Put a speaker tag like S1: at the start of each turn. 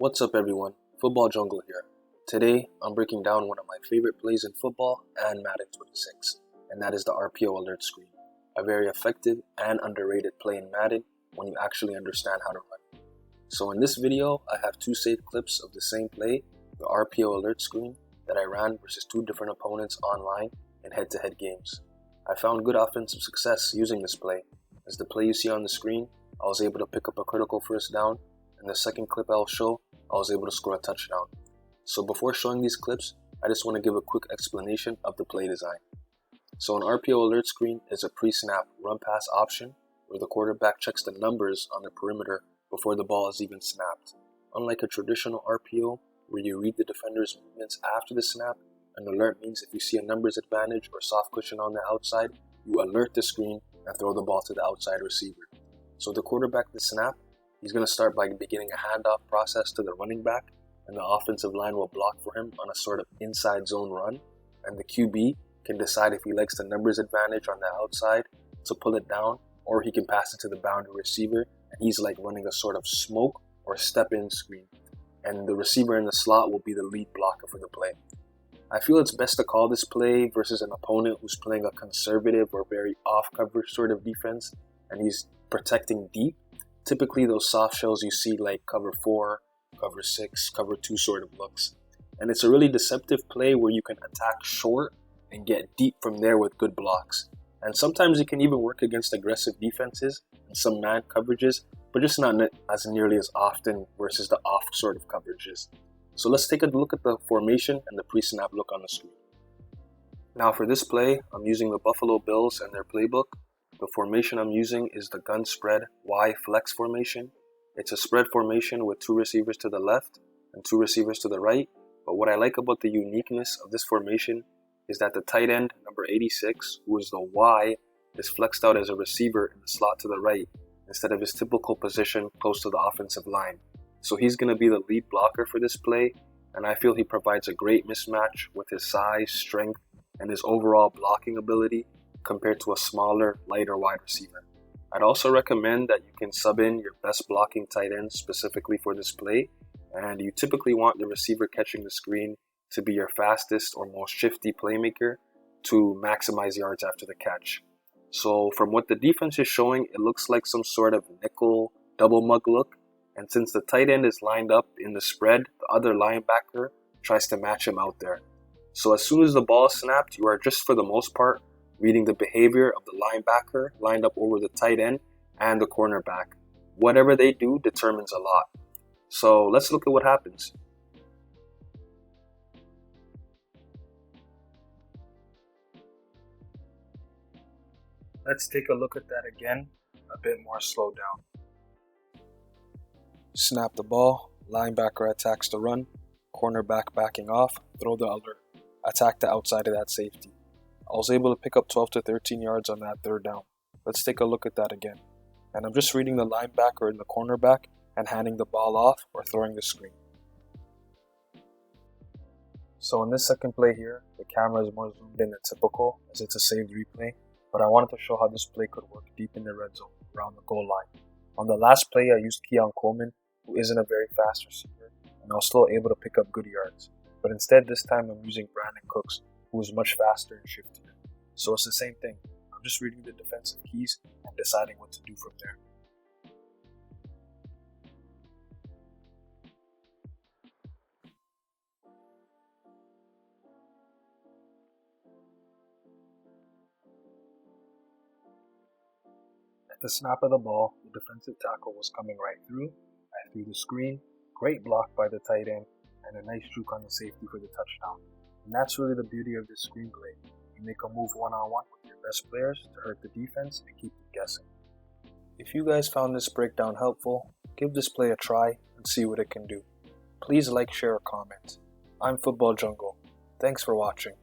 S1: What's up everyone, Football Jungle here. Today, I'm breaking down one of my favorite plays in football and Madden 26, and that is the RPO alert screen. A very effective and underrated play in Madden when you actually understand how to run. So in this video, I have two saved clips of the same play, the RPO alert screen, that I ran versus two different opponents online in head-to-head games. I found good offensive success using this play. As the play you see on the screen, I was able to pick up a critical first down, and the second clip I'll show, I was able to score a touchdown. So before showing these clips, I just want to give a quick explanation of the play design. So an RPO alert screen is a pre-snap run pass option where the quarterback checks the numbers on the perimeter before the ball is even snapped. Unlike a traditional RPO where you read the defender's movements after the snap, an alert means if you see a numbers advantage or soft cushion on the outside, you alert the screen and throw the ball to the outside receiver. So the quarterback at the snap, he's going to start by beginning a handoff process to the running back, and the offensive line will block for him on a sort of inside zone run, and the QB can decide if he likes the numbers advantage on the outside to pull it down, or he can pass it to the boundary receiver, and he's like running a sort of smoke or step-in screen, and the receiver in the slot will be the lead blocker for the play. I feel it's best to call this play versus an opponent who's playing a conservative or very off-coverage sort of defense, and he's protecting deep. Typically those soft shells you see like cover 4, cover 6, cover 2 sort of looks. And it's a really deceptive play where you can attack short and get deep from there with good blocks. And sometimes it can even work against aggressive defenses and some man coverages, but just not as nearly as often versus the off sort of coverages. So let's take a look at the formation and the pre-snap look on the screen. Now for this play, I'm using the Buffalo Bills and their playbook. The formation I'm using is the gun spread Y flex formation. It's a spread formation with two receivers to the left and two receivers to the right. But what I like about the uniqueness of this formation is that the tight end, number 86, who is the Y, is flexed out as a receiver in the slot to the right instead of his typical position close to the offensive line. So he's going to be the lead blocker for this play, and I feel he provides a great mismatch with his size, strength, and his overall blocking ability compared to a smaller, lighter wide receiver. I'd also recommend that you can sub in your best blocking tight end specifically for this play, and you typically want the receiver catching the screen to be your fastest or most shifty playmaker to maximize yards after the catch. So from what the defense is showing, it looks like some sort of nickel double mug look, and since the tight end is lined up in the spread, the other linebacker tries to match him out there. So as soon as the ball is snapped, you are just for the most part reading the behavior of the linebacker lined up over the tight end and the cornerback. Whatever they do determines a lot. So let's look at what happens. Let's take a look at that again, a bit more slowed down. Snap the ball, linebacker attacks the run, cornerback backing off, throw the alert, attack the outside of that safety. I was able to pick up 12 to 13 yards on that third down. Let's take a look at that again. And I'm just reading the linebacker and the cornerback and handing the ball off or throwing the screen. So in this second play here, the camera is more zoomed in than typical as it's a saved replay, but I wanted to show how this play could work deep in the red zone around the goal line. On the last play, I used Keon Coleman, who isn't a very fast receiver, and I was still able to pick up good yards. But instead this time I'm using Brandon Cooks, who is much faster and shiftier. So it's the same thing. I'm just reading the defensive keys and deciding what to do from there. At the snap of the ball, the defensive tackle was coming right through. I threw the screen, great block by the tight end, and a nice juke on the safety for the touchdown. And that's really the beauty of this screenplay. You make a move one-on-one with your best players to hurt the defense and keep them guessing. If you guys found this breakdown helpful, give this play a try and see what it can do. Please like, share, or comment. I'm Football Jungle. Thanks for watching.